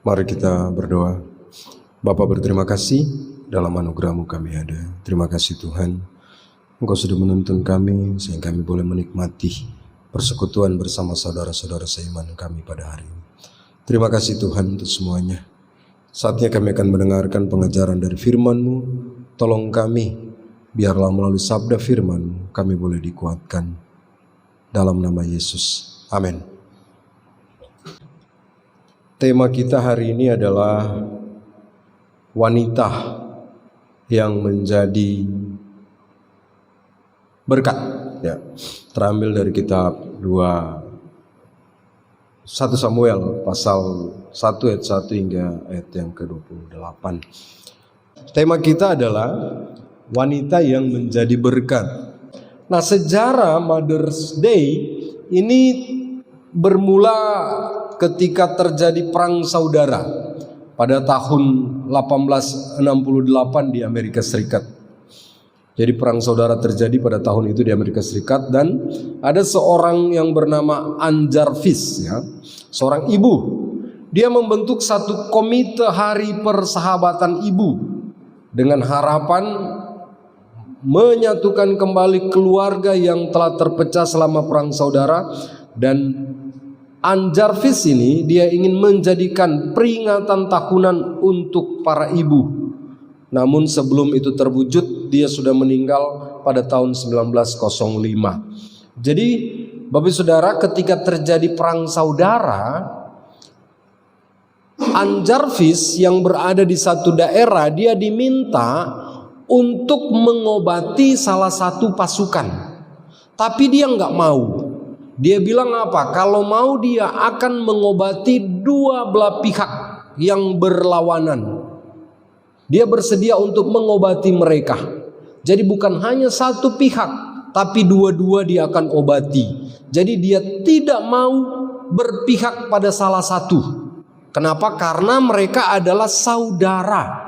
Mari kita berdoa. Bapa, berterima kasih dalam anugerah-Mu kami ada. Terima kasih Tuhan, Engkau sudah menuntun kami sehingga kami boleh menikmati persekutuan bersama saudara-saudara seiman kami pada hari ini. Terima kasih Tuhan untuk semuanya. Saatnya kami akan mendengarkan pengajaran dari firman-Mu. Tolong kami, biarlah melalui sabda firman-Mu kami boleh dikuatkan. Dalam nama Yesus. Amin. Tema kita hari ini adalah wanita yang menjadi berkat. Ya, terambil dari kitab 1 Samuel pasal 1 ayat 1 hingga ayat yang ke-28. Tema kita adalah wanita yang menjadi berkat. Nah, sejarah Mother's Day ini bermula ketika terjadi perang saudara pada tahun 1868 di Amerika Serikat. Jadi perang saudara terjadi pada tahun itu di Amerika Serikat, dan ada seorang yang bernama Anne Jarvis, ya, seorang ibu. Dia membentuk satu komite hari persahabatan ibu dengan harapan menyatukan kembali keluarga yang telah terpecah selama perang saudara. Dan Anne Jarvis ini dia ingin menjadikan peringatan tahunan untuk para ibu. Namun sebelum itu terwujud, dia sudah meninggal pada tahun 1905. Jadi Bapak Saudara, ketika terjadi perang saudara, Anne Jarvis yang berada di satu daerah, dia diminta untuk mengobati salah satu pasukan. Tapi dia nggak mau. Dia bilang apa? Kalau mau dia akan mengobati dua belah pihak yang berlawanan. Dia bersedia untuk mengobati mereka. Jadi bukan hanya satu pihak, tapi dua-dua dia akan obati. Jadi dia tidak mau berpihak pada salah satu. Kenapa? Karena mereka adalah saudara.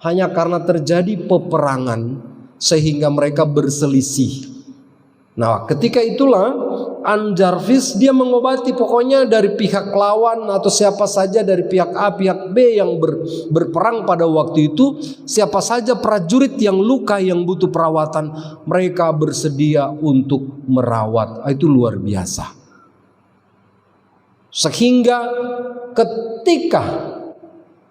Hanya karena terjadi peperangan sehingga mereka berselisih. Nah, ketika itulah Anne Jarvis dia mengobati pokoknya dari pihak lawan atau siapa saja dari pihak A, pihak B yang berperang pada waktu itu, siapa saja prajurit yang luka yang butuh perawatan, mereka bersedia untuk merawat. Itu luar biasa. Sehingga ketika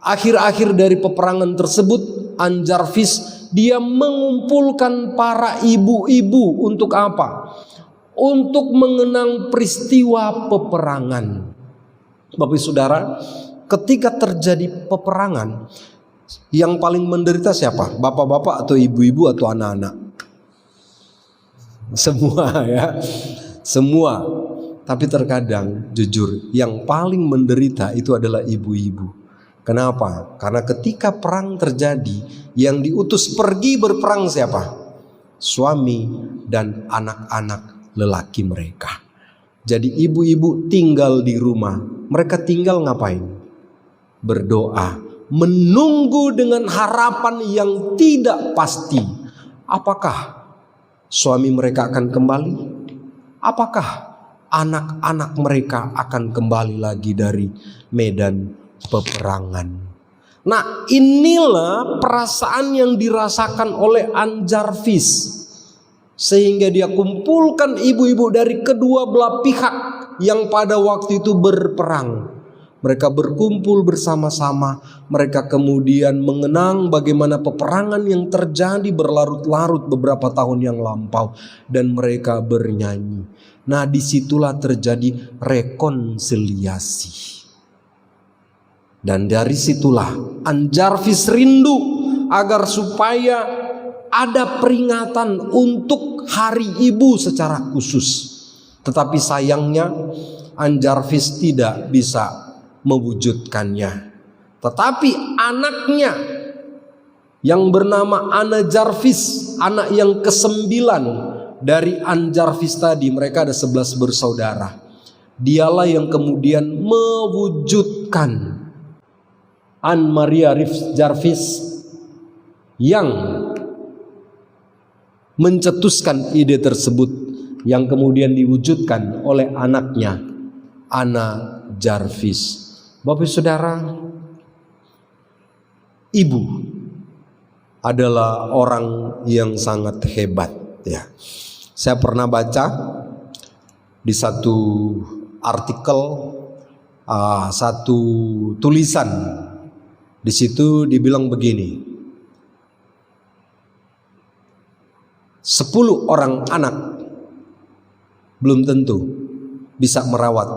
akhir-akhir dari peperangan tersebut, Anne Jarvis dia mengumpulkan para ibu-ibu untuk apa? Untuk mengenang peristiwa peperangan. Bapak Saudara, ketika terjadi peperangan, yang paling menderita siapa? Bapak-bapak atau ibu-ibu atau anak-anak? Semua, ya. Semua. Tapi terkadang jujur, yang paling menderita itu adalah ibu-ibu. Kenapa? Karena ketika perang terjadi, yang diutus pergi berperang siapa? Suami dan anak-anak lelaki mereka. Jadi ibu-ibu tinggal di rumah. Mereka tinggal ngapain? Berdoa, menunggu dengan harapan yang tidak pasti. Apakah suami mereka akan kembali? Apakah anak-anak mereka akan kembali lagi dari medan peperangan? Nah, inilah perasaan yang dirasakan oleh Anne Jarvis. Sehingga dia kumpulkan ibu-ibu dari kedua belah pihak yang pada waktu itu berperang. Mereka berkumpul bersama-sama. Mereka kemudian mengenang bagaimana peperangan yang terjadi berlarut-larut beberapa tahun yang lampau. Dan mereka bernyanyi. Nah, disitulah terjadi rekonsiliasi. Dan dari situlah Anne Jarvis rindu agar supaya ada peringatan untuk Hari Ibu secara khusus. Tetapi sayangnya Anne Jarvis tidak bisa mewujudkannya. Tetapi anaknya yang bernama Anne Jarvis, anak yang ke-9 dari Anne Jarvis tadi, mereka ada 11 bersaudara. Dialah yang kemudian mewujudkan Anne Maria Jarvis yang mencetuskan ide tersebut, yang kemudian diwujudkan oleh anaknya Anna Jarvis. Bapak Saudara, ibu adalah orang yang sangat hebat ya. Saya pernah baca di satu artikel, satu tulisan, di situ dibilang begini: 10 orang anak belum tentu bisa merawat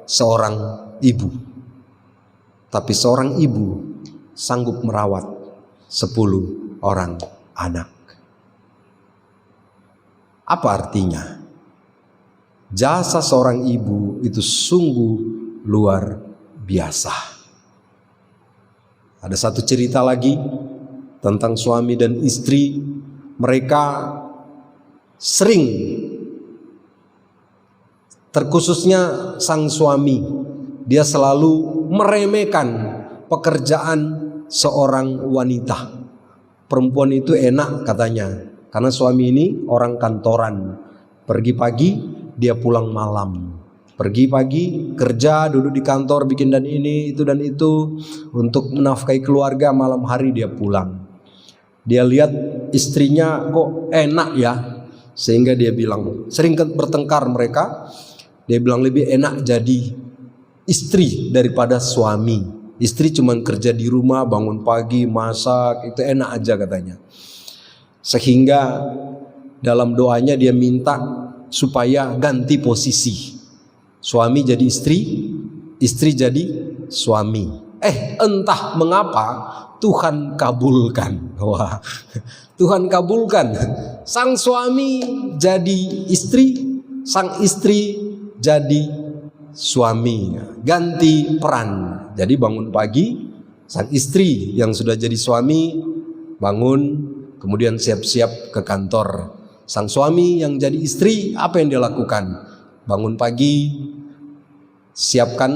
seorang ibu, tapi seorang ibu sanggup merawat 10 orang anak. Apa artinya? Jasa seorang ibu itu sungguh luar biasa. Ada satu cerita lagi tentang suami dan istri. Mereka sering, terkhususnya sang suami, dia selalu meremehkan pekerjaan seorang wanita. Perempuan itu enak katanya, karena suami ini orang kantoran. Pergi pagi, dia pulang malam. Pergi pagi, kerja, duduk di kantor, bikin dan ini, itu dan itu, untuk menafkahi keluarga. Malam hari dia pulang. Dia lihat istrinya kok enak ya, sehingga dia bilang, sering bertengkar mereka. Dia bilang lebih enak jadi istri daripada suami. Istri cuman kerja di rumah, bangun pagi, masak, itu enak aja katanya. Sehingga dalam doanya dia minta supaya ganti posisi. Suami jadi istri, istri jadi suami. Entah mengapa Tuhan kabulkan. Wah, Tuhan kabulkan. Sang suami jadi istri, sang istri jadi suami. Ganti peran. Jadi bangun pagi, sang istri yang sudah jadi suami bangun, kemudian siap-siap ke kantor. Sang suami yang jadi istri, apa yang dia lakukan? Bangun pagi, siapkan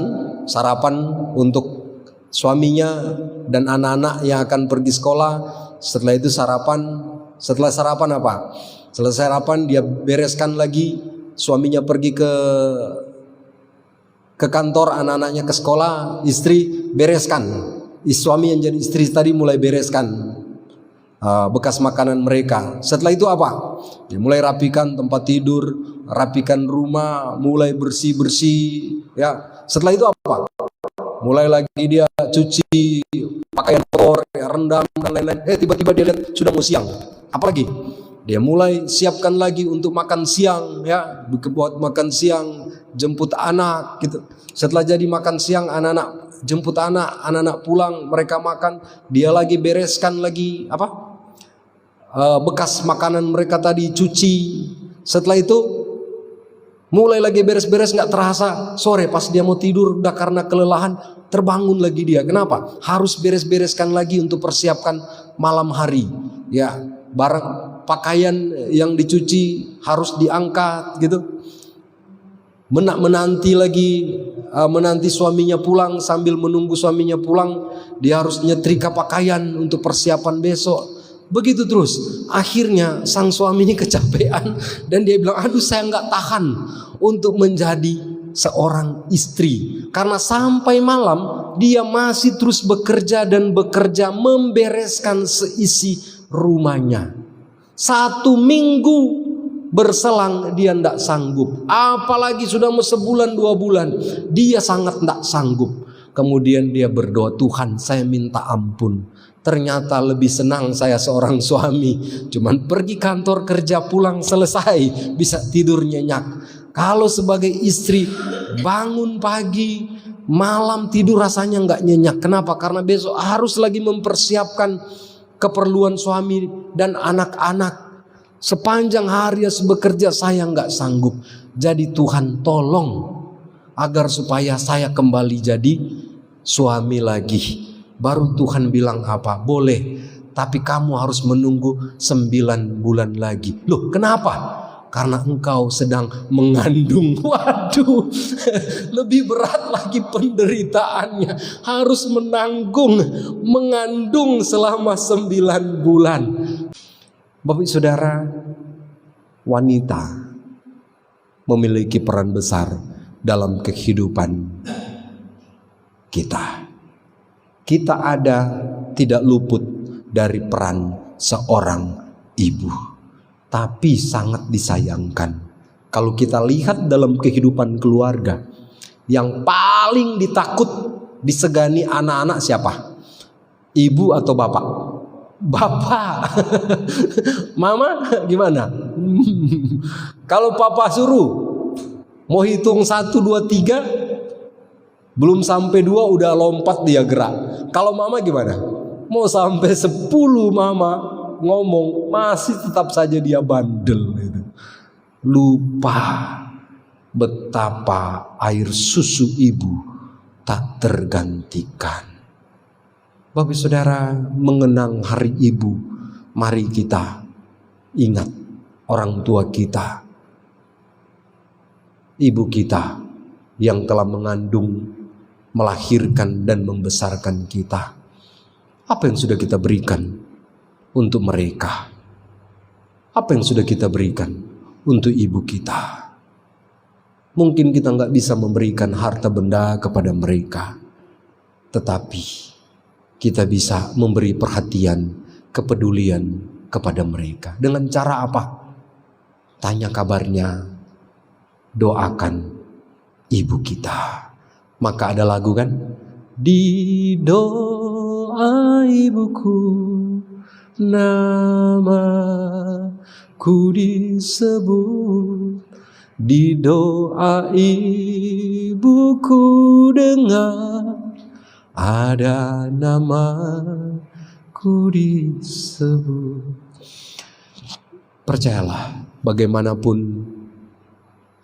sarapan untuk suaminya dan anak-anak yang akan pergi sekolah. Setelah itu setelah sarapan apa? Setelah sarapan dia bereskan lagi, suaminya pergi ke kantor, anak-anaknya ke sekolah, istri bereskan. Suami yang jadi istri tadi mulai bereskan bekas makanan mereka. Setelah itu apa? Dia mulai rapikan tempat tidur, rapikan rumah, mulai bersih-bersih ya. Setelah itu apa? Mulai lagi dia cuci pakaian kotor, ya, rendam dan lain-lain. Tiba-tiba dia lihat sudah mau siang. Apalagi? Dia mulai siapkan lagi untuk makan siang ya, buat makan siang, jemput anak gitu. Setelah jadi makan siang, anak-anak jemput anak-anak pulang, mereka makan, dia lagi bereskan lagi apa? Bekas makanan mereka tadi cuci. Setelah itu mulai lagi beres-beres, nggak terasa sore pas dia mau tidur udah karena kelelahan terbangun lagi dia. Kenapa? Harus beres-bereskan lagi untuk persiapkan malam hari. Ya, barang pakaian yang dicuci harus diangkat gitu. Menanti lagi, menanti suaminya pulang. Sambil menunggu suaminya pulang, dia harus nyetrika pakaian untuk persiapan besok. Begitu terus. Akhirnya sang suami ini kecapean dan dia bilang, aduh saya nggak tahan untuk menjadi seorang istri. Karena sampai malam dia masih terus bekerja dan bekerja membereskan seisi rumahnya. 1 minggu berselang dia tidak sanggup. Apalagi sudah mau sebulan 2 bulan, dia sangat tidak sanggup. Kemudian dia berdoa, Tuhan saya minta ampun. Ternyata lebih senang saya seorang suami, cuman pergi kantor kerja pulang selesai, bisa tidur nyenyak. Kalau sebagai istri bangun pagi, malam tidur rasanya nggak nyenyak. Kenapa? Karena besok harus lagi mempersiapkan keperluan suami dan anak-anak. Sepanjang hari bekerja saya nggak sanggup. Jadi Tuhan tolong agar supaya saya kembali jadi suami lagi. Baru Tuhan bilang apa? Boleh, tapi kamu harus menunggu 9 bulan lagi. Loh kenapa? Karena engkau sedang mengandung. Waduh, lebih berat lagi penderitaannya. Harus mengandung selama 9 bulan. Bapak saudara, wanita memiliki peran besar dalam kehidupan kita. Kita ada tidak luput dari peran seorang ibu. Tapi sangat disayangkan kalau kita lihat dalam kehidupan keluarga, yang paling disegani anak-anak siapa? Ibu atau bapak? Bapak. Mama gimana? Kalau papa suruh mau hitung 1, 2, 3, belum sampai 2 udah lompat dia gerak. Kalau mama gimana? Mau sampai 10 mama ngomong masih tetap saja dia bandel gitu. Lupa betapa air susu ibu tak tergantikan. Bapak Saudara, mengenang hari ibu, mari kita ingat orang tua kita, ibu kita yang telah mengandung, melahirkan dan membesarkan kita. Apa yang sudah kita berikan untuk mereka? Apa yang sudah kita berikan untuk ibu kita? Mungkin kita nggak bisa memberikan harta benda kepada mereka, tetapi kita bisa memberi perhatian, kepedulian kepada mereka. Dengan cara apa? Tanya kabarnya, doakan ibu kita. Maka ada lagu kan? Di doa ibuku, namaku disebut. Di doa ibuku dengar, ada namaku disebut. Percayalah, bagaimanapun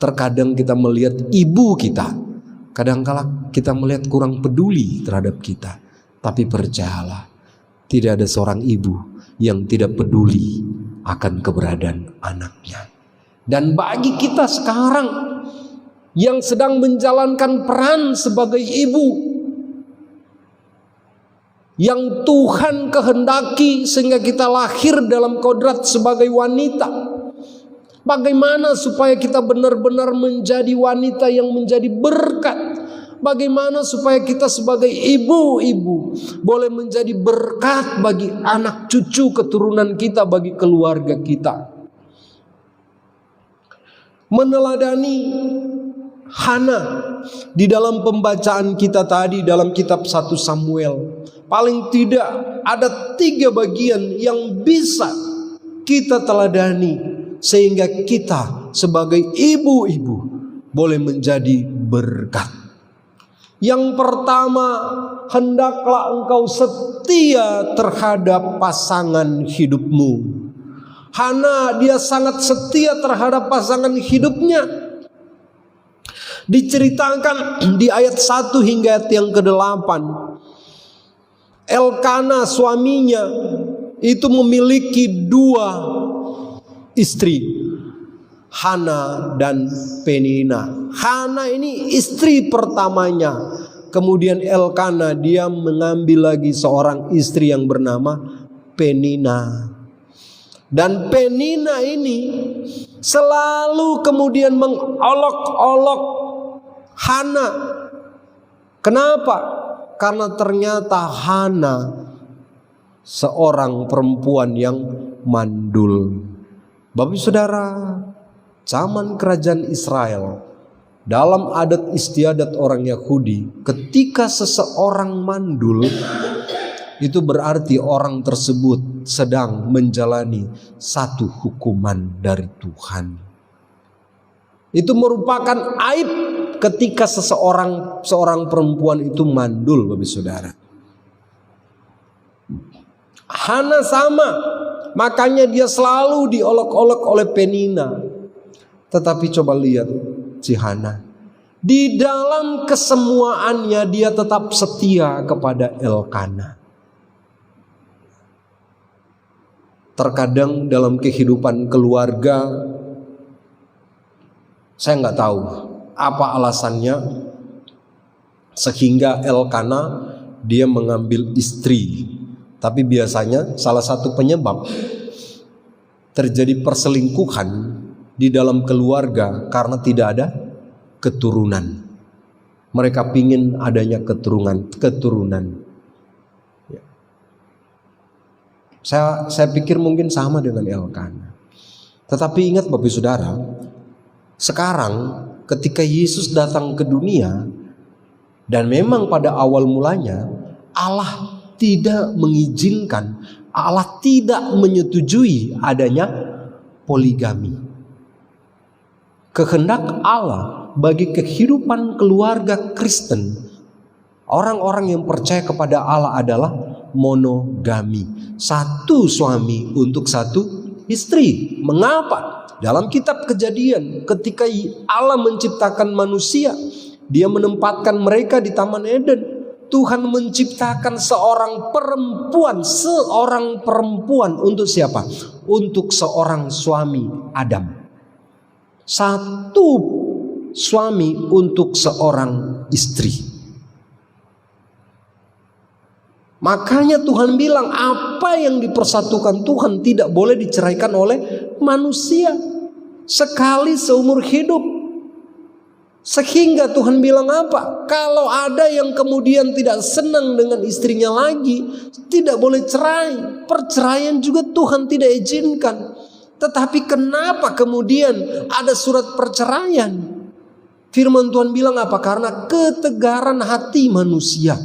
terkadang kita melihat ibu kita, kadangkala kita melihat kurang peduli terhadap kita. Tapi percayalah, tidak ada seorang ibu yang tidak peduli akan keberadaan anaknya. Dan bagi kita sekarang yang sedang menjalankan peran sebagai ibu, yang Tuhan kehendaki sehingga kita lahir dalam kodrat sebagai wanita, bagaimana supaya kita benar-benar menjadi wanita yang menjadi berkat? Bagaimana supaya kita sebagai ibu-ibu boleh menjadi berkat bagi anak cucu keturunan kita, bagi keluarga kita? Meneladani Hana di dalam pembacaan kita tadi dalam kitab 1 Samuel, paling tidak ada 3 bagian yang bisa kita teladani sehingga kita sebagai ibu-ibu boleh menjadi berkat. Yang pertama, hendaklah engkau setia terhadap pasangan hidupmu. Hana, dia sangat setia terhadap pasangan hidupnya. Diceritakan di ayat 1 hingga ayat yang ke-8, Elkana suaminya itu memiliki 2 istri, Hana dan Penina. Hana ini istri pertamanya. Kemudian Elkana dia mengambil lagi seorang istri yang bernama Penina. Dan Penina ini selalu kemudian mengolok-olok Hana. Kenapa? Karena ternyata Hana seorang perempuan yang mandul. Bapak Saudara, zaman kerajaan Israel, dalam adat istiadat orang Yahudi, ketika seseorang mandul, itu berarti orang tersebut sedang menjalani satu hukuman dari Tuhan. Itu merupakan aib ketika seorang perempuan itu mandul, Bapak Saudara. Hana sama, makanya dia selalu diolok-olok oleh Penina. Tetapi coba lihat si Hana, di dalam kesemuaannya dia tetap setia kepada Elkana. Terkadang dalam kehidupan keluarga, saya nggak tahu apa alasannya sehingga Elkana dia mengambil istri. Tapi biasanya salah satu penyebab terjadi perselingkuhan di dalam keluarga karena tidak ada keturunan. Mereka pingin adanya keturunan. Saya pikir mungkin sama dengan Elkanah. Tetapi ingat Bapak Saudara, sekarang ketika Yesus datang ke dunia, dan memang pada awal mulanya Allah tidak mengizinkan, Allah tidak menyetujui adanya poligami. Kehendak Allah bagi kehidupan keluarga Kristen, orang-orang yang percaya kepada Allah adalah monogami. Satu suami untuk satu istri. Mengapa? Dalam kitab Kejadian, ketika Allah menciptakan manusia, Dia menempatkan mereka di Taman Eden. Tuhan menciptakan seorang perempuan untuk siapa? Untuk seorang suami Adam. Satu suami untuk seorang istri. Makanya Tuhan bilang apa yang dipersatukan Tuhan tidak boleh diceraikan oleh manusia sekali seumur hidup. Sehingga Tuhan bilang apa? Kalau ada yang kemudian tidak senang dengan istrinya lagi, tidak boleh cerai. Perceraian juga Tuhan tidak izinkan. Tetapi kenapa kemudian ada surat perceraian? Firman Tuhan bilang apa? Karena ketegaran hati manusia.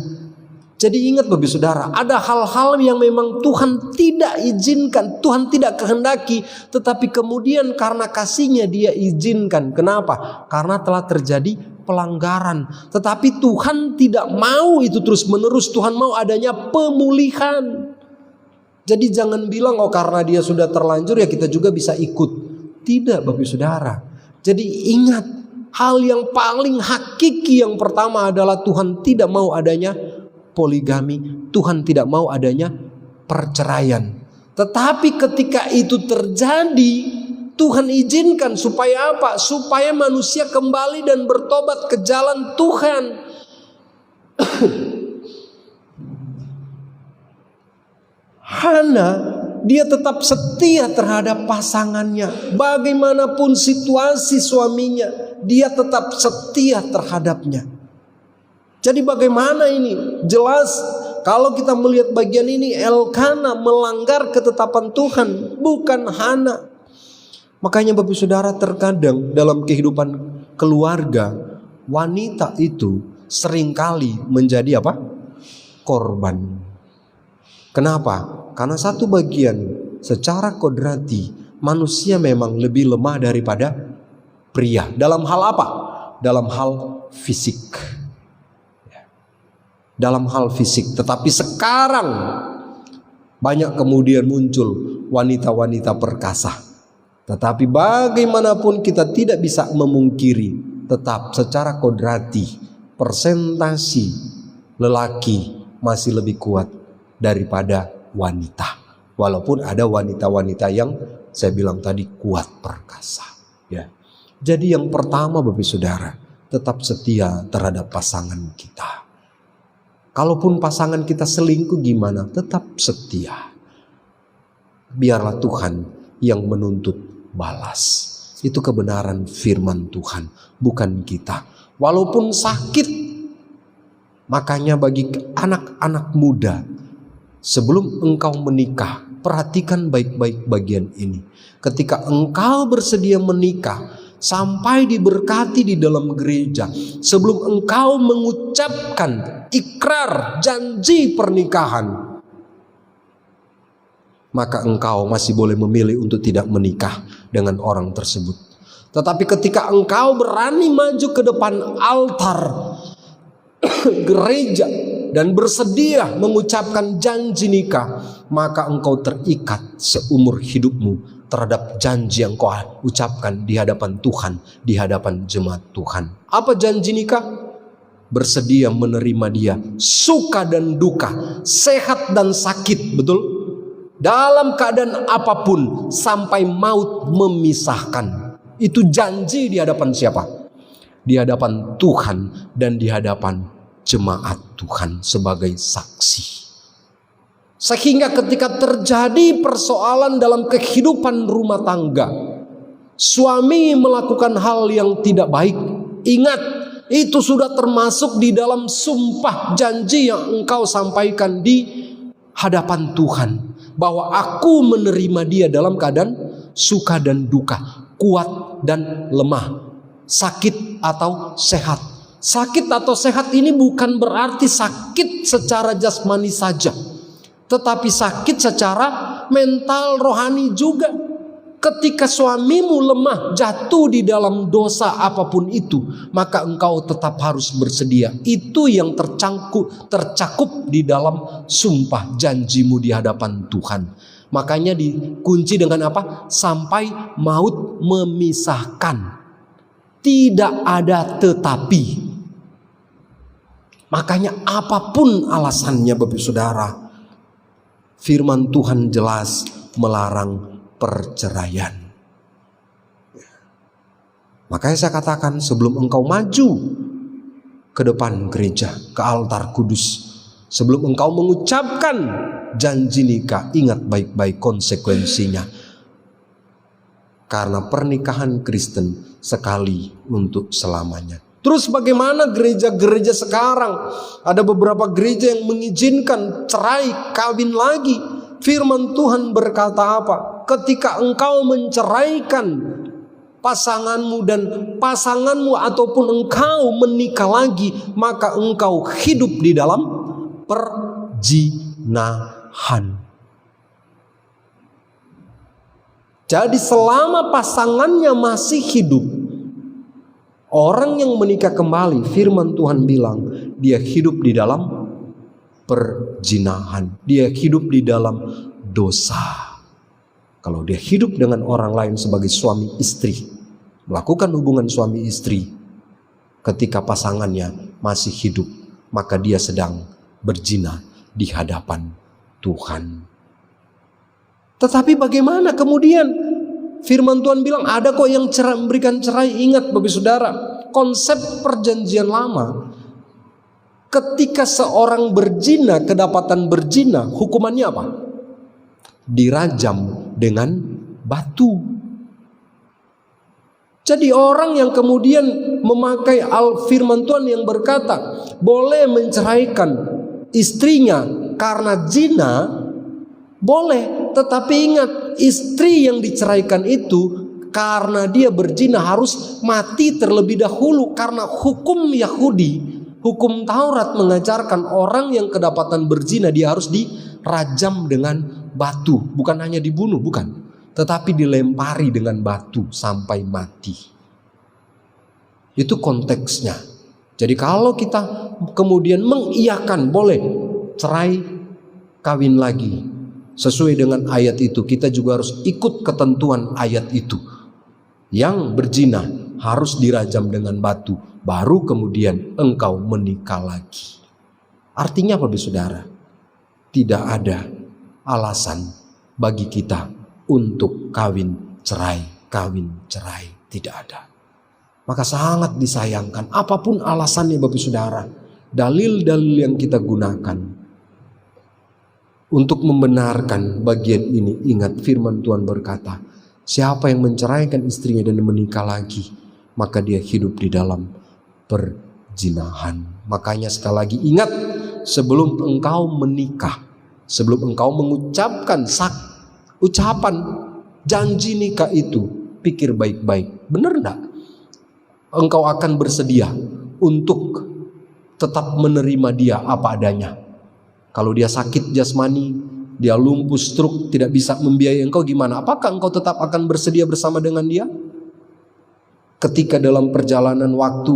Jadi ingat Bapak Saudara, ada hal-hal yang memang Tuhan tidak izinkan, Tuhan tidak kehendaki, tetapi kemudian karena kasih-Nya Dia izinkan. Kenapa? Karena telah terjadi pelanggaran. Tetapi Tuhan tidak mau itu terus-menerus, Tuhan mau adanya pemulihan. Jadi jangan bilang oh karena dia sudah terlanjur ya kita juga bisa ikut. Tidak Bapak Saudara. Jadi ingat, hal yang paling hakiki yang pertama adalah Tuhan tidak mau adanya poligami, Tuhan tidak mau adanya perceraian. Tetapi ketika itu terjadi, Tuhan izinkan supaya apa? Supaya manusia kembali dan bertobat ke jalan Tuhan. Hana, dia tetap setia terhadap pasangannya. Bagaimanapun situasi suaminya, dia tetap setia terhadapnya. Jadi bagaimana ini? Jelas kalau kita melihat bagian ini, Elkanah melanggar ketetapan Tuhan, bukan Hana. Makanya Bapak Saudara, terkadang dalam kehidupan keluarga, wanita itu seringkali menjadi apa? Korban. Kenapa? Karena satu bagian secara kodrati manusia memang lebih lemah daripada pria. Dalam hal apa? Dalam hal fisik. Dalam hal fisik. Tetapi sekarang banyak kemudian muncul wanita-wanita perkasa. Tetapi bagaimanapun kita tidak bisa memungkiri, tetap secara kodrati persentasi lelaki masih lebih kuat daripada wanita. Walaupun ada wanita-wanita yang saya bilang tadi kuat perkasa. Ya. Jadi yang pertama Bapak Saudara, tetap setia terhadap pasangan kita. Kalaupun pasangan kita selingkuh gimana, tetap setia. Biarlah Tuhan yang menuntut balas. Itu kebenaran firman Tuhan, bukan kita. Walaupun sakit, makanya bagi anak-anak muda, sebelum engkau menikah, perhatikan baik-baik bagian ini. Ketika engkau bersedia menikah, sampai diberkati di dalam gereja, sebelum engkau mengucapkan ikrar janji pernikahan, maka engkau masih boleh memilih untuk tidak menikah dengan orang tersebut. Tetapi ketika engkau berani maju ke depan altar gereja dan bersedia mengucapkan janji nikah, maka engkau terikat seumur hidupmu terhadap janji yang kau ucapkan di hadapan Tuhan, di hadapan jemaat Tuhan. Apa janji nikah? Bersedia menerima dia, suka dan duka, sehat dan sakit, betul? Dalam keadaan apapun, sampai maut memisahkan. Itu janji di hadapan siapa? Di hadapan Tuhan dan di hadapan jemaat Tuhan sebagai saksi. Sehingga ketika terjadi persoalan dalam kehidupan rumah tangga, suami melakukan hal yang tidak baik, ingat, itu sudah termasuk di dalam sumpah janji yang engkau sampaikan di hadapan Tuhan. bahwa aku menerima dia dalam keadaan suka dan duka, kuat dan lemah, sakit atau sehat. Sakit atau sehat ini bukan berarti sakit secara jasmani saja, tetapi sakit secara mental, rohani juga. Ketika suamimu lemah, jatuh di dalam dosa apapun itu, maka engkau tetap harus bersedia. Itu yang tercakup di dalam sumpah janjimu di hadapan Tuhan. Makanya dikunci dengan apa? Sampai maut memisahkan. Tidak ada tetapi. Makanya apapun alasannya Bapak Saudara, firman Tuhan jelas melarang perceraian. Makanya saya katakan, sebelum engkau maju ke depan gereja, ke altar kudus, sebelum engkau mengucapkan janji nikah, ingat baik-baik konsekuensinya. Karena pernikahan Kristen sekali untuk selamanya. Terus bagaimana gereja-gereja sekarang? Ada beberapa gereja yang mengizinkan cerai, kawin lagi. Firman Tuhan berkata apa? Ketika engkau menceraikan pasanganmu dan pasanganmu ataupun engkau menikah lagi, maka engkau hidup di dalam perjinahan. Jadi selama pasangannya masih hidup, orang yang menikah kembali, firman Tuhan bilang, dia hidup di dalam perjinahan. Dia hidup di dalam dosa. Kalau dia hidup dengan orang lain sebagai suami istri, melakukan hubungan suami istri ketika pasangannya masih hidup, maka dia sedang berzina di hadapan Tuhan. Tetapi bagaimana kemudian? Firman Tuhan bilang ada kok yang memberikan cerai. Ingat Bapak Saudara, konsep perjanjian lama, ketika seorang berzina, kedapatan berzina, hukumannya apa? Dirajam dengan batu. Jadi orang yang kemudian memakai firman Tuhan yang berkata boleh menceraikan istrinya karena zina, boleh. Tetapi ingat, istri yang diceraikan itu karena dia berzina harus mati terlebih dahulu. Karena hukum Yahudi, hukum Taurat mengajarkan orang yang kedapatan berzina dia harus dirajam dengan batu. Bukan hanya dibunuh, bukan, tetapi dilempari dengan batu sampai mati. Itu konteksnya. Jadi kalau kita kemudian mengiyakan boleh cerai, kawin lagi, sesuai dengan ayat itu, kita juga harus ikut ketentuan ayat itu. Yang berzina harus dirajam dengan batu, baru kemudian engkau menikah lagi. Artinya apa, Saudara? Tidak ada alasan bagi kita untuk kawin cerai. Tidak ada. Maka sangat disayangkan, apapun alasannya Bapak Saudara, dalil-dalil yang kita gunakan untuk membenarkan bagian ini, ingat firman Tuhan berkata, siapa yang menceraikan istrinya dan menikah lagi, maka dia hidup di dalam perzinahan. Makanya sekali lagi ingat, sebelum engkau menikah, sebelum engkau mengucapkan ucapan janji nikah itu, pikir baik-baik, benar enggak? Engkau akan bersedia untuk tetap menerima dia apa adanya. Kalau dia sakit jasmani, dia lumpuh, stroke, tidak bisa membiayai engkau, gimana? Apakah engkau tetap akan bersedia bersama dengan dia? Ketika dalam perjalanan waktu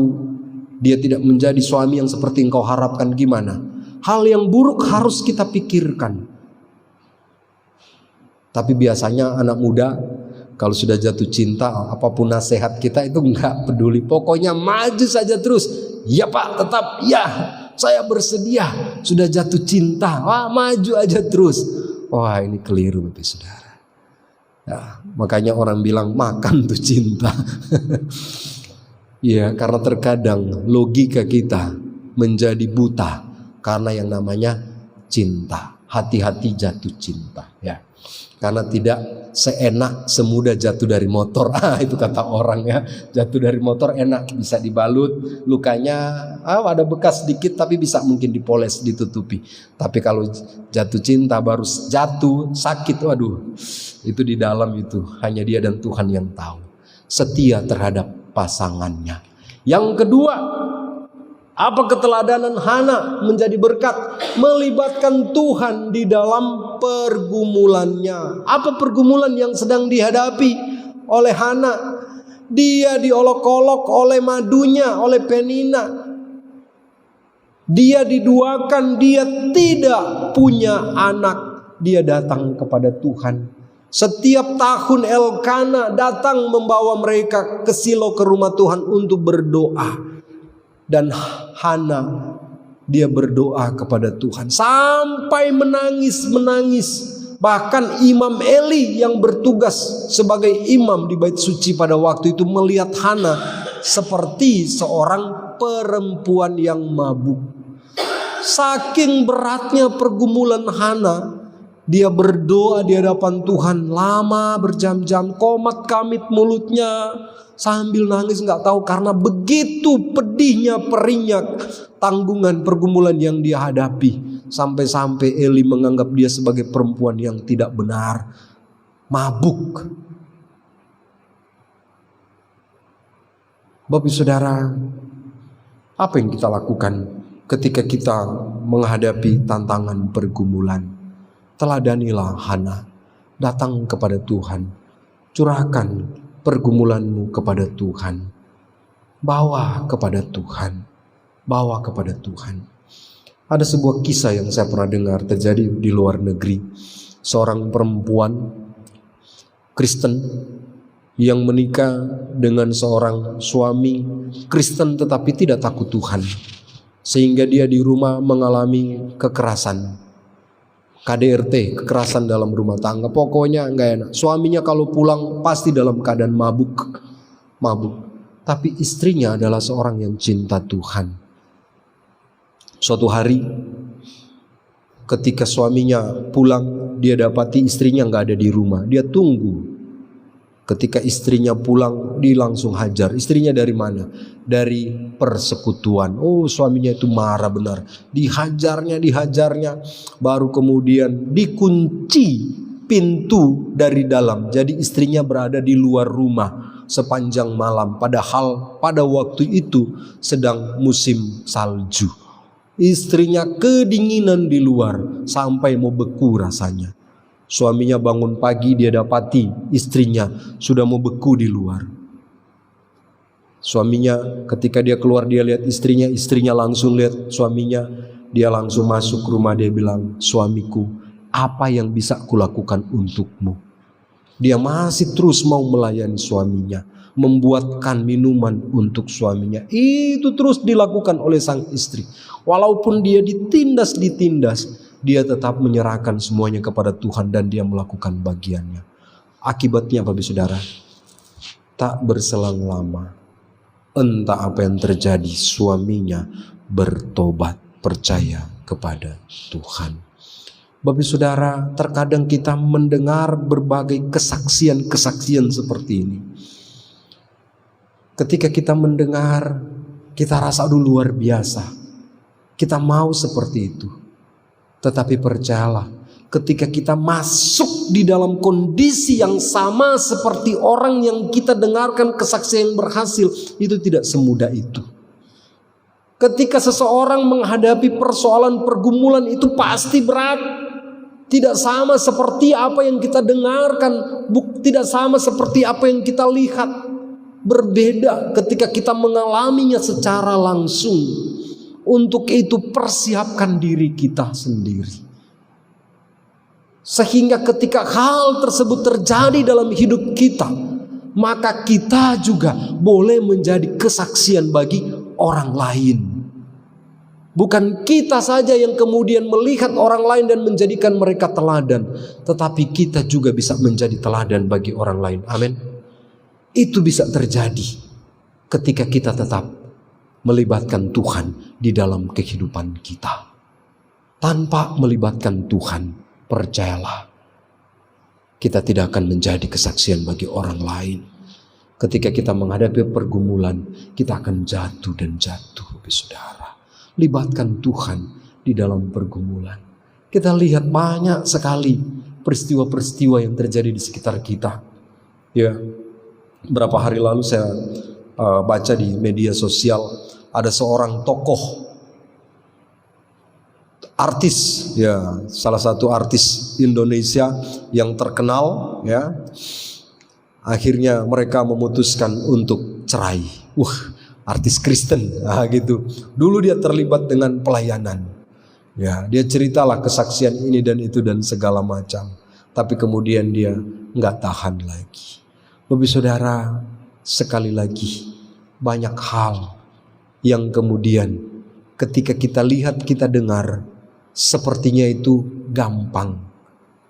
dia tidak menjadi suami yang seperti engkau harapkan, gimana? Hal yang buruk harus kita pikirkan. Tapi biasanya anak muda kalau sudah jatuh cinta, apapun nasihat kita itu enggak peduli. Pokoknya maju saja terus. Ya Pak, tetap ya. Saya bersedia, sudah jatuh cinta, maju aja terus. Wah, ini keliru Bapak Saudara. Ya, makanya orang bilang makan tuh cinta. Ya, karena terkadang logika kita menjadi buta karena yang namanya cinta. hati-hati jatuh cinta ya. Karena tidak seenak semudah jatuh dari motor. Itu kata orang ya. Jatuh dari motor enak, bisa dibalut, lukanya ada bekas sedikit tapi bisa mungkin dipoles, ditutupi. Tapi kalau jatuh cinta baru jatuh sakit, waduh, itu di dalam itu hanya dia dan Tuhan yang tahu. Setia terhadap pasangannya. Yang kedua, apa keteladanan Hana menjadi berkat? Melibatkan Tuhan di dalam pergumulannya. Apa pergumulan yang sedang dihadapi oleh Hana? Dia diolok-olok oleh madunya, oleh Penina. Dia diduakan, dia tidak punya anak. Dia datang kepada Tuhan. Setiap tahun Elkana datang membawa mereka ke Silo, ke rumah Tuhan untuk berdoa. Dan Hana, dia berdoa kepada Tuhan sampai menangis. Bahkan Imam Eli yang bertugas sebagai imam di bait suci pada waktu itu melihat Hana seperti seorang perempuan yang mabuk. Saking beratnya pergumulan Hana, dia berdoa di hadapan Tuhan lama berjam-jam, komat kamit mulutnya sambil nangis, nggak tahu karena begitu pedihnya, perihnya tanggungan pergumulan yang dia hadapi. Sampai-sampai Eli menganggap dia sebagai perempuan yang tidak benar, mabuk. Bapak saudara, apa yang kita lakukan ketika kita menghadapi tantangan pergumulan? Teladanilah Hana, datang kepada Tuhan, curahkan pergumulanmu kepada Tuhan, bawa kepada Tuhan, bawa kepada Tuhan. Ada sebuah kisah yang saya pernah dengar terjadi di luar negeri. Seorang perempuan Kristen yang menikah dengan seorang suami Kristen tetapi tidak takut Tuhan, sehingga dia di rumah mengalami kekerasan, KDRT, kekerasan dalam rumah tangga. Pokoknya nggak enak. Suaminya kalau pulang pasti dalam keadaan mabuk. Tapi istrinya adalah seorang yang cinta Tuhan. Suatu hari ketika suaminya pulang, dia dapati istrinya nggak ada di rumah. Dia tunggu. Ketika istrinya pulang, dia langsung hajar. Istrinya dari mana? Dari persekutuan. Oh, suaminya itu marah benar. Dihajarnya. Baru kemudian dikunci pintu dari dalam. Jadi istrinya berada di luar rumah sepanjang malam. Padahal pada waktu itu sedang musim salju. Istrinya kedinginan di luar sampai mau beku rasanya. Suaminya bangun pagi, dia dapati istrinya sudah mau beku di luar. Suaminya ketika dia keluar, dia lihat istrinya langsung lihat suaminya. Dia langsung masuk rumah, dia bilang, suamiku, apa yang bisa kulakukan untukmu? Dia masih terus mau melayani suaminya, membuatkan minuman untuk suaminya. Itu terus dilakukan oleh sang istri. Walaupun dia ditindas, dia tetap menyerahkan semuanya kepada Tuhan dan dia melakukan bagiannya. Akibatnya Bapak Saudara, tak berselang lama, entah apa yang terjadi, suaminya bertobat, percaya kepada Tuhan. Bapak Saudara, terkadang kita mendengar berbagai kesaksian seperti ini. Ketika kita mendengar, kita rasa luar biasa. Kita mau seperti itu. Tetapi percayalah, ketika kita masuk di dalam kondisi yang sama seperti orang yang kita dengarkan kesaksian yang berhasil, itu tidak semudah itu. Ketika seseorang menghadapi persoalan pergumulan itu pasti berat. Tidak sama seperti apa yang kita dengarkan, tidak sama seperti apa yang kita lihat. Berbeda ketika kita mengalaminya secara langsung. Untuk itu persiapkan diri kita sendiri. Sehingga ketika hal tersebut terjadi dalam hidup kita, maka kita juga boleh menjadi kesaksian bagi orang lain. Bukan kita saja yang kemudian melihat orang lain dan menjadikan mereka teladan, tetapi kita juga bisa menjadi teladan bagi orang lain. Amin. Itu bisa terjadi ketika kita tetap melibatkan Tuhan di dalam kehidupan kita. Tanpa melibatkan Tuhan, percayalah, kita tidak akan menjadi kesaksian bagi orang lain. Ketika kita menghadapi pergumulan, kita akan jatuh dan jatuh, saudara. Libatkan Tuhan di dalam pergumulan. Kita lihat banyak sekali peristiwa-peristiwa yang terjadi di sekitar kita. Ya, berapa hari lalu saya baca di media sosial, ada seorang tokoh artis, ya, salah satu artis Indonesia yang terkenal, ya. Akhirnya mereka memutuskan untuk cerai. Artis Kristen, gitu. Dulu dia terlibat dengan pelayanan. Ya, dia ceritalah kesaksian ini dan itu dan segala macam. Tapi kemudian dia nggak tahan lagi. Bapak saudara, sekali lagi banyak hal yang kemudian ketika kita lihat, kita dengar, sepertinya itu gampang.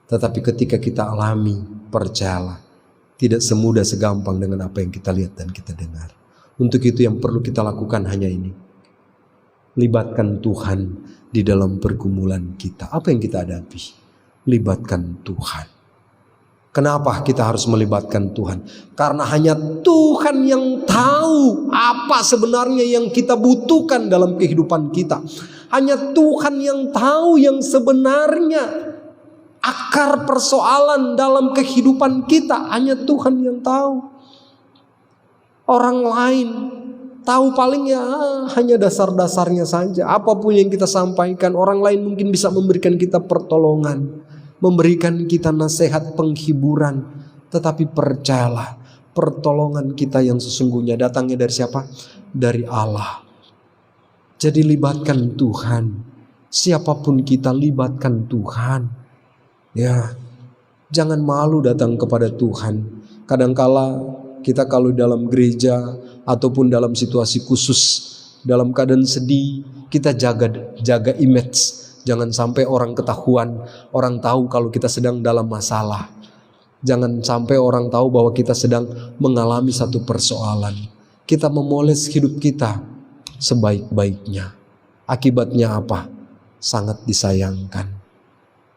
Tetapi ketika kita alami, percayalah, tidak semudah segampang dengan apa yang kita lihat dan kita dengar. Untuk itu yang perlu kita lakukan hanya ini. Libatkan Tuhan di dalam pergumulan kita. Apa yang kita hadapi? Libatkan Tuhan. Kenapa kita harus melibatkan Tuhan? Karena hanya Tuhan yang tahu apa sebenarnya yang kita butuhkan dalam kehidupan kita. Hanya Tuhan yang tahu yang sebenarnya akar persoalan dalam kehidupan kita. Hanya Tuhan yang tahu. Orang lain tahu paling ya hanya dasar-dasarnya saja. Apapun yang kita sampaikan, orang lain mungkin bisa memberikan kita pertolongan, memberikan kita nasihat, penghiburan. Tetapi percayalah, pertolongan kita yang sesungguhnya datangnya dari siapa? Dari Allah. Jadi libatkan Tuhan. Siapapun kita, libatkan Tuhan. Ya, jangan malu datang kepada Tuhan. Kadangkala kita kalau dalam gereja ataupun dalam situasi khusus, dalam keadaan sedih, kita jaga image. Jangan sampai orang ketahuan, orang tahu kalau kita sedang dalam masalah. Jangan sampai orang tahu bahwa kita sedang mengalami satu persoalan. Kita memoles hidup kita sebaik-baiknya. Akibatnya apa? Sangat disayangkan.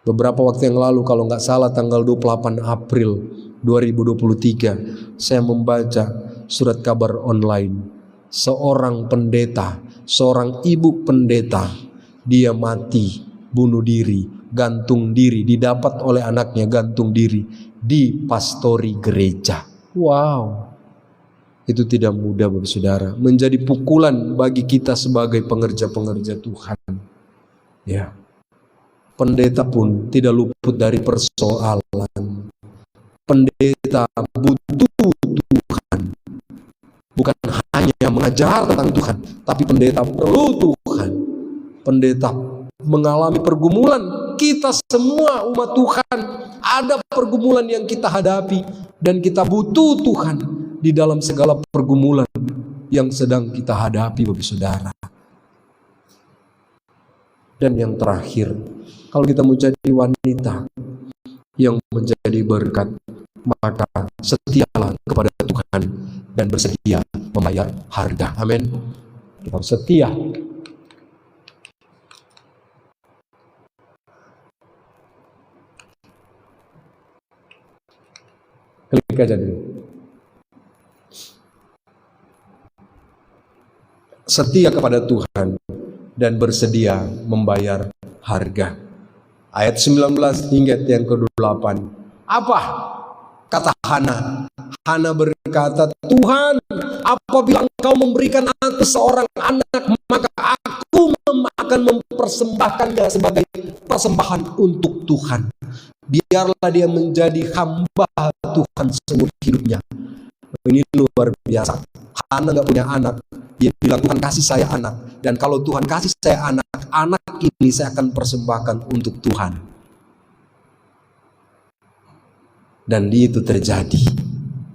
Beberapa waktu yang lalu, kalau nggak salah tanggal 28 April 2023, saya membaca surat kabar online. Seorang pendeta, seorang ibu pendeta, dia mati, bunuh diri, gantung diri, didapat oleh anaknya gantung diri di pastori gereja. Wow, itu tidak mudah Bapak Saudara, menjadi pukulan bagi kita sebagai pengerja-pengerja Tuhan. Ya. Pendeta pun tidak luput dari persoalan. Pendeta butuh Tuhan. Bukan hanya mengajar tentang Tuhan, tapi pendeta perlu Tuhan. Pendeta mengalami pergumulan. Kita semua umat Tuhan ada pergumulan yang kita hadapi, dan kita butuh Tuhan di dalam segala pergumulan yang sedang kita hadapi, Bapak Saudara. Dan yang terakhir, kalau kita mau jadi wanita yang menjadi berkat, maka setialah kepada Tuhan dan bersedia membayar harga. Amin. Kita harus setia. Klik aja dulu. Setia kepada Tuhan dan bersedia membayar harga. Ayat 19 hingga yang ke-8. Apa kata Hana? Hana berkata, Tuhan, apabila Engkau memberikan aku seorang anak, maka aku akan mempersembahkannya sebagai persembahan untuk Tuhan. Biarlah dia menjadi hamba Tuhan seumur hidupnya. Ini luar biasa. Hana gak punya anak. Dia bilang, Tuhan kasih saya anak. Dan kalau Tuhan kasih saya anak, anak ini saya akan persembahkan untuk Tuhan. Dan itu terjadi.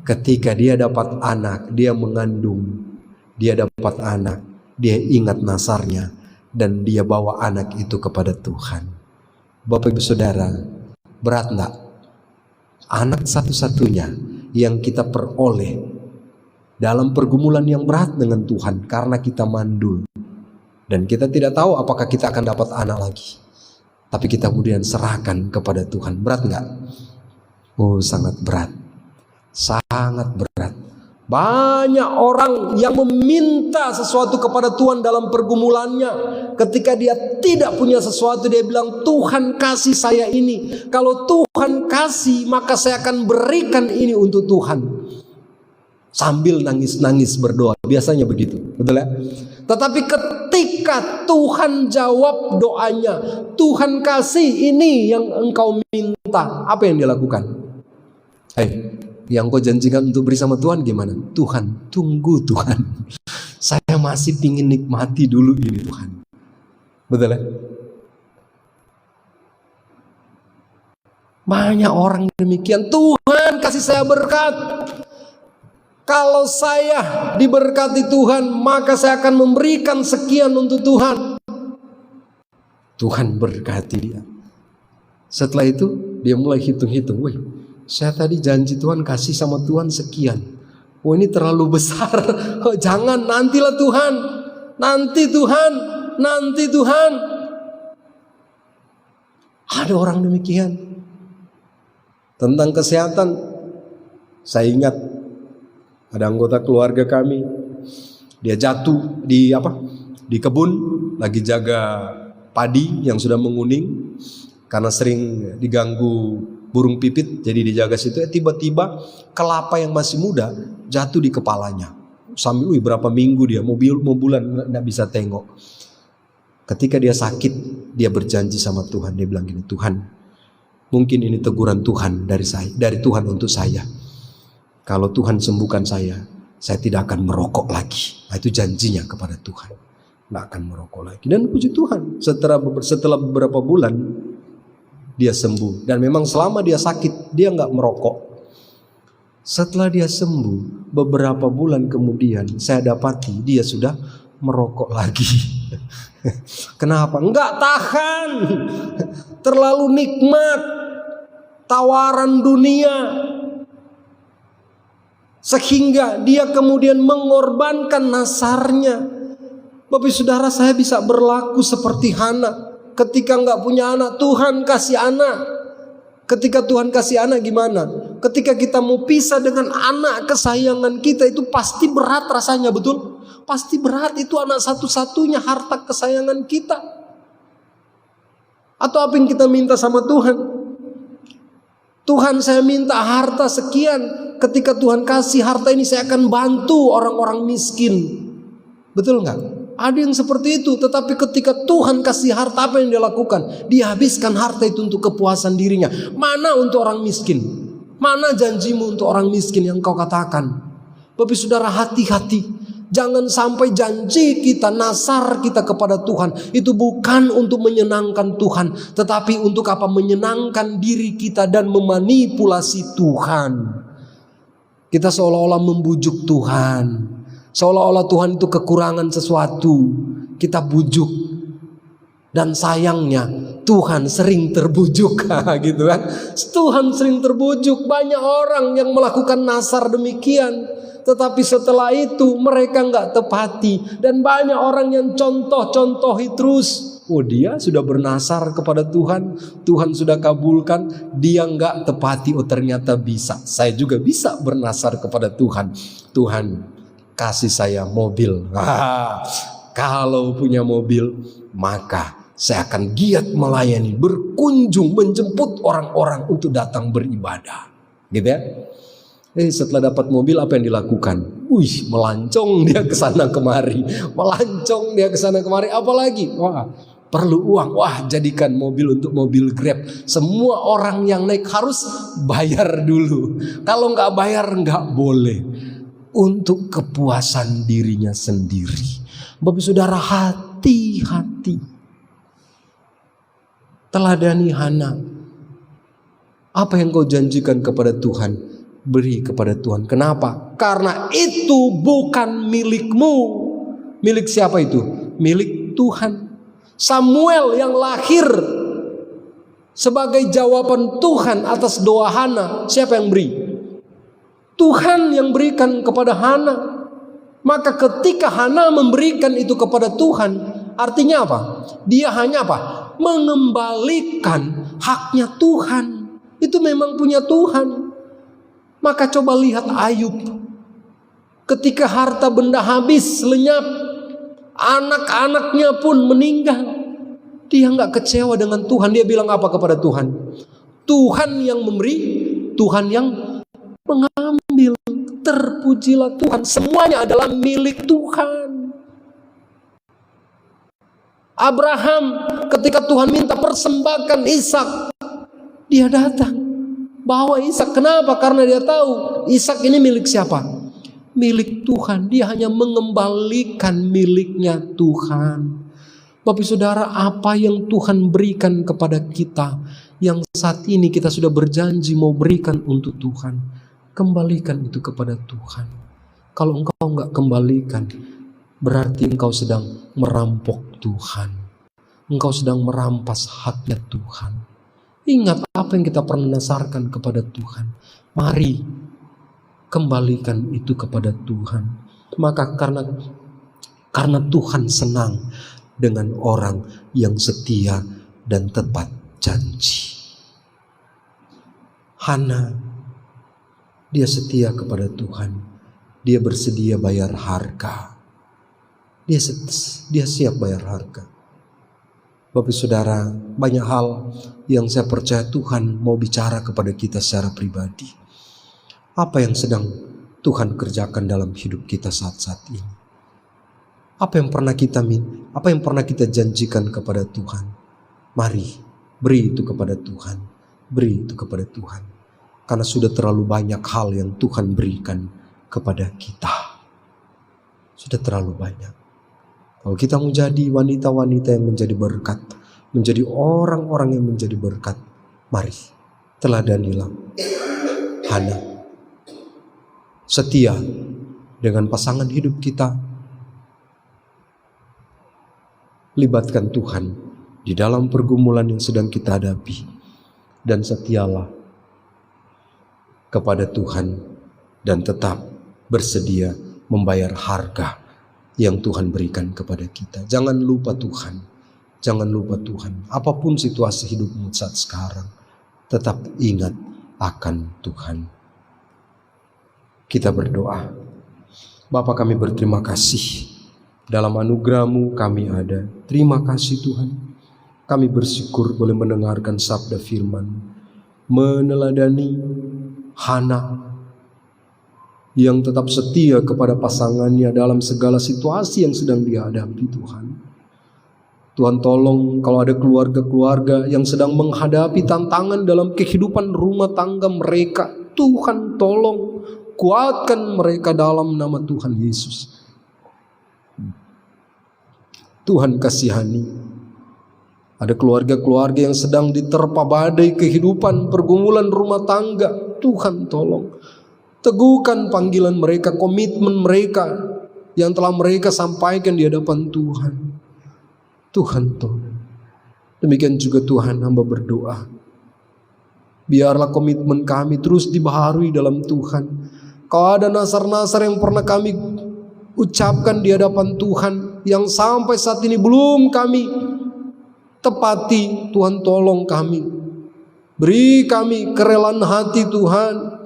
Ketika dia dapat anak, dia mengandung. Dia dapat anak, dia ingat nasarnya. Dan dia bawa anak itu kepada Tuhan. Bapak Ibu Saudara, berat enggak? Anak satu-satunya yang kita peroleh dalam pergumulan yang berat dengan Tuhan karena kita mandul. Dan kita tidak tahu apakah kita akan dapat anak lagi. tapi kita kemudian serahkan kepada Tuhan. Berat nggak? Oh, sangat berat. Sangat berat. Banyak orang yang meminta sesuatu kepada Tuhan dalam pergumulannya. Ketika dia tidak punya sesuatu, dia bilang, Tuhan kasih saya ini. Kalau Tuhan kasih, maka saya akan berikan ini untuk Tuhan. Sambil nangis-nangis berdoa. Biasanya begitu, betul ya? Tetapi ketika Tuhan jawab doanya, Tuhan kasih ini yang engkau minta, apa yang dia lakukan? Yang kau janjikan untuk beri sama Tuhan gimana? Tuhan, tunggu Tuhan. Saya masih ingin nikmati dulu ini Tuhan. Betul ya? Banyak orang demikian. Tuhan kasih saya berkat. Kalau saya diberkati Tuhan, maka saya akan memberikan sekian untuk Tuhan. Tuhan berkati dia. Setelah itu dia mulai hitung-hitung. Wih, saya tadi janji Tuhan kasih sama Tuhan sekian. Oh, ini terlalu besar. Oh, jangan, nantilah Tuhan. Nanti Tuhan. Nanti Tuhan. Ada orang demikian. Tentang kesehatan, saya ingat ada anggota keluarga kami, dia jatuh di kebun, lagi jaga padi yang sudah menguning karena sering diganggu burung pipit, jadi dijaga situ. Tiba-tiba kelapa yang masih muda jatuh di kepalanya. Sambil berapa minggu dia mau bulan nggak bisa tengok. Ketika dia sakit, dia berjanji sama Tuhan. Dia bilang gini, Tuhan, mungkin ini teguran Tuhan dari Tuhan untuk saya. Kalau Tuhan sembuhkan saya tidak akan merokok lagi. Nah, itu janjinya kepada Tuhan. Nggak akan merokok lagi. Dan puji Tuhan, setelah beberapa bulan dia sembuh. Dan memang selama dia sakit, dia nggak merokok. Setelah dia sembuh, beberapa bulan kemudian saya dapati dia sudah merokok lagi. Kenapa? Nggak tahan. Terlalu nikmat tawaran dunia. Sehingga dia kemudian mengorbankan nasarnya. Bapak saudara, saya bisa berlaku seperti Hana. Ketika nggak punya anak, Tuhan kasih anak. Ketika Tuhan kasih anak gimana? Ketika kita mau pisah dengan anak kesayangan kita, itu pasti berat rasanya, betul? Pasti berat, itu anak satu-satunya harta kesayangan kita. Atau apa yang kita minta sama Tuhan? Tuhan, saya minta harta sekian. Ketika Tuhan kasih harta ini, saya akan bantu orang-orang miskin. Betul nggak? Ada yang seperti itu. Tetapi ketika Tuhan kasih harta, apa yang dia lakukan? Dia habiskan harta itu untuk kepuasan dirinya. Mana untuk orang miskin? Mana janjimu untuk orang miskin yang kau katakan? Bapak saudara, hati-hati. Jangan sampai janji kita, nasar kita kepada Tuhan itu bukan untuk menyenangkan Tuhan, tetapi untuk apa? Menyenangkan diri kita dan memanipulasi Tuhan. Kita seolah-olah membujuk Tuhan, seolah-olah Tuhan itu kekurangan sesuatu, kita bujuk. Dan sayangnya Tuhan sering terbujuk, gitu kan? Tuhan sering terbujuk. Banyak orang yang melakukan nasar demikian, tetapi setelah itu mereka nggak tepati. Dan banyak orang yang contoh-contohi terus. Oh, dia sudah bernasar kepada Tuhan, Tuhan sudah kabulkan, dia nggak tepati. Oh, ternyata bisa. Saya juga bisa bernasar kepada Tuhan. Tuhan, kasih saya mobil. Kalau punya mobil, maka saya akan giat melayani, berkunjung, menjemput orang-orang untuk datang beribadah. Gitu ya. Setelah dapat mobil, apa yang dilakukan? Melancong dia ke sana kemari. Melancong dia ke sana kemari. Apalagi? Perlu uang. Jadikan mobil untuk mobil Grab. Semua orang yang naik harus bayar dulu. Kalau nggak bayar nggak boleh. Untuk kepuasan dirinya sendiri. Bapak saudara, hati-hati. Teladani Hana. Apa yang kau janjikan kepada Tuhan, beri kepada Tuhan. Kenapa? Karena itu bukan milikmu. Milik siapa itu? Milik Tuhan. Samuel yang lahir sebagai jawaban Tuhan atas doa Hana, siapa yang beri? Tuhan yang berikan kepada Hana. Maka ketika Hana memberikan itu kepada Tuhan, Artinya apa? Dia hanya apa? Mengembalikan haknya Tuhan. Itu memang punya Tuhan. Maka coba lihat Ayub. Ketika harta benda habis, lenyap, anak-anaknya pun meninggal, dia nggak kecewa dengan Tuhan. Dia bilang apa kepada Tuhan? Tuhan yang memberi, Tuhan yang mengambil. Terpujilah Tuhan. Semuanya adalah milik Tuhan. Abraham ketika Tuhan minta persembahkan Ishak, dia datang bawa Ishak. Kenapa? Karena dia tahu Ishak ini milik siapa? Milik Tuhan. Dia hanya mengembalikan miliknya Tuhan. Bapak saudara, apa yang Tuhan berikan kepada kita, yang saat ini kita sudah berjanji mau berikan untuk Tuhan, kembalikan itu kepada Tuhan. Kalau engkau enggak kembalikan, berarti engkau sedang merampok Tuhan. Engkau sedang merampas haknya Tuhan. Ingat apa yang kita pernah nasarkan kepada Tuhan. Mari kembalikan itu kepada Tuhan. Maka karena Tuhan senang dengan orang yang setia dan tepat janji. Hana, dia setia kepada Tuhan. Dia bersedia bayar harga. Dia siap bayar harga. Bapak saudara, banyak hal yang saya percaya Tuhan mau bicara kepada kita secara pribadi. Apa yang sedang Tuhan kerjakan dalam hidup kita saat-saat ini? Apa yang pernah kita janjikan kepada Tuhan? Mari beri itu kepada Tuhan. Beri itu kepada Tuhan. Karena sudah terlalu banyak hal yang Tuhan berikan kepada kita. Sudah terlalu banyak. Kalau kita menjadi wanita-wanita yang menjadi berkat, menjadi orang-orang yang menjadi berkat, mari teladanilah Hana. Setia dengan pasangan hidup kita. Libatkan Tuhan di dalam pergumulan yang sedang kita hadapi. Dan setialah kepada Tuhan dan tetap bersedia membayar harga yang Tuhan berikan kepada kita. Jangan lupa Tuhan. Jangan lupa Tuhan. Apapun situasi hidupmu saat sekarang, tetap ingat akan Tuhan. Kita berdoa. Bapa, kami berterima kasih. Dalam anugerah-Mu kami ada. Terima kasih Tuhan. Kami bersyukur boleh mendengarkan sabda firman. Meneladani Hana yang tetap setia kepada pasangannya dalam segala situasi yang sedang dihadapi Tuhan. Tuhan tolong kalau ada keluarga-keluarga yang sedang menghadapi tantangan dalam kehidupan rumah tangga mereka. Tuhan tolong kuatkan mereka dalam nama Tuhan Yesus. Tuhan kasihani. Ada keluarga-keluarga yang sedang diterpa badai kehidupan, pergumulan rumah tangga. Tuhan tolong teguhkan panggilan mereka, komitmen mereka yang telah mereka sampaikan di hadapan Tuhan. Tuhan tolong. Demikian juga Tuhan, hamba berdoa. Biarlah komitmen kami terus dibaharui dalam Tuhan. Kalau ada nasar-nasar yang pernah kami ucapkan di hadapan Tuhan, yang sampai saat ini belum kami tepati, Tuhan tolong kami. Beri kami kerelaan hati Tuhan.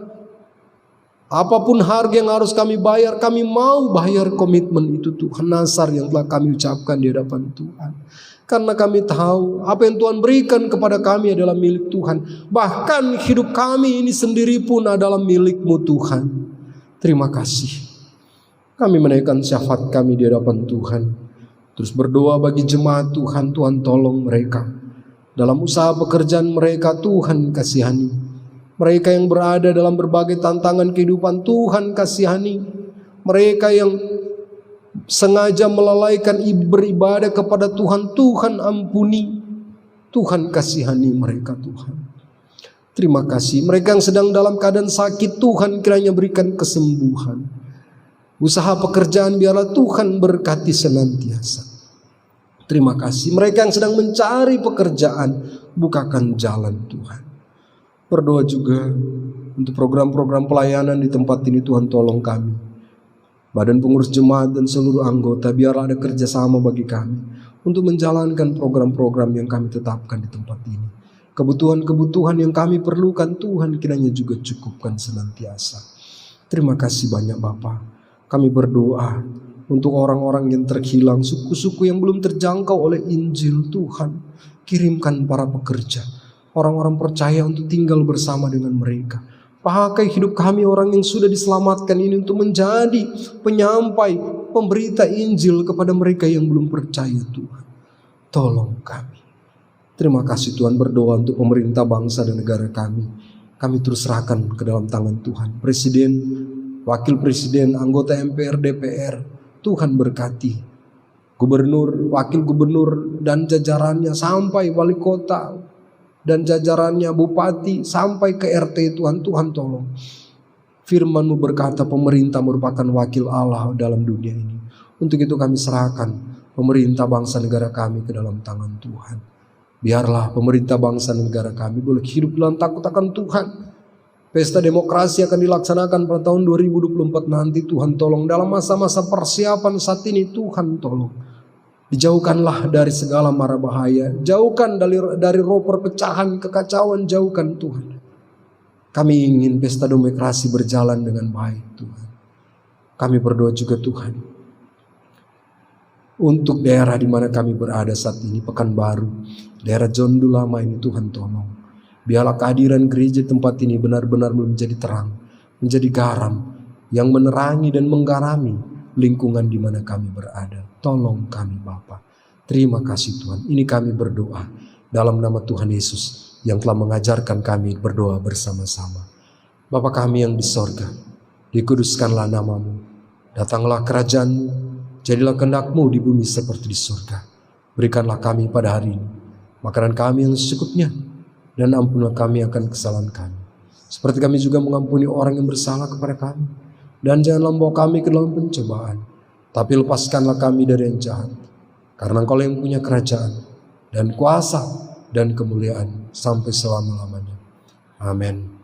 Apapun harga yang harus kami bayar, kami mau bayar komitmen itu Tuhan. Nasar yang telah kami ucapkan di hadapan Tuhan. Karena kami tahu apa yang Tuhan berikan kepada kami adalah milik Tuhan. Bahkan hidup kami ini sendiri pun adalah milik-Mu Tuhan. Terima kasih. Kami menaikkan syafaat kami di hadapan Tuhan. Terus berdoa bagi jemaat Tuhan. Tuhan tolong mereka. Dalam usaha pekerjaan mereka Tuhan kasihani. Mereka yang berada dalam berbagai tantangan kehidupan Tuhan kasihani. Mereka yang sengaja melalaikan beribadah kepada Tuhan, Tuhan ampuni. Tuhan kasihani mereka Tuhan. Terima kasih. Mereka yang sedang dalam keadaan sakit, Tuhan kiranya berikan kesembuhan. Usaha pekerjaan biarlah Tuhan berkati senantiasa. Terima kasih. Mereka yang sedang mencari pekerjaan, bukakan jalan Tuhan. Berdoa juga untuk program-program pelayanan di tempat ini. Tuhan tolong kami. Badan pengurus jemaat dan seluruh anggota, biarlah ada kerjasama bagi kami untuk menjalankan program-program yang kami tetapkan di tempat ini. Kebutuhan-kebutuhan yang kami perlukan Tuhan kiranya juga cukupkan senantiasa. Terima kasih banyak Bapa. Kami berdoa untuk orang-orang yang terhilang, suku-suku yang belum terjangkau oleh Injil. Tuhan, kirimkan para pekerja, orang-orang percaya untuk tinggal bersama dengan mereka. Pakai hidup kami orang yang sudah diselamatkan ini untuk menjadi penyampai, pemberita Injil kepada mereka yang belum percaya. Tuhan, tolong kami. Terima kasih Tuhan, berdoa untuk pemerintah bangsa dan negara kami. Kami terus serahkan ke dalam tangan Tuhan. Presiden, wakil presiden, anggota MPR, DPR, Tuhan berkati. Gubernur, wakil gubernur dan jajarannya sampai wali kota dan jajarannya, bupati sampai ke RT. Tuhan tolong. Firman-Mu berkata pemerintah merupakan wakil Allah dalam dunia ini. Untuk itu kami serahkan pemerintah bangsa negara kami ke dalam tangan Tuhan. Biarlah pemerintah bangsa dan negara kami boleh hidup dalam takut akan Tuhan. Pesta demokrasi akan dilaksanakan pada tahun 2024 nanti. Tuhan tolong, dalam masa-masa persiapan saat ini Tuhan tolong. Dijauhkanlah dari segala mara bahaya. Jauhkan dari roh perpecahan, kekacauan, jauhkan Tuhan. Kami ingin pesta demokrasi berjalan dengan baik Tuhan. Kami berdoa juga Tuhan, untuk daerah di mana kami berada saat ini, Pekanbaru, daerah Jondu Lama ini, Tuhan tolong. Biarlah kehadiran gereja tempat ini benar-benar menjadi terang, menjadi garam yang menerangi dan menggarami lingkungan di mana kami berada. Tolong kami Bapa. Terima kasih Tuhan. Ini kami berdoa dalam nama Tuhan Yesus yang telah mengajarkan kami berdoa bersama-sama. Bapa kami yang di sorga, dikuduskanlah nama-Mu. Datanglah kerajaan-Mu, jadilah kehendak-Mu di bumi seperti di surga. Berikanlah kami pada hari ini makanan kami yang secukupnya, dan ampunilah kami akan kesalahan kami, seperti kami juga mengampuni orang yang bersalah kepada kami. Dan janganlah membawa kami ke dalam pencobaan, tapi lepaskanlah kami dari yang jahat. Karena Engkau yang punya kerajaan dan kuasa dan kemuliaan sampai selama-lamanya. Amin.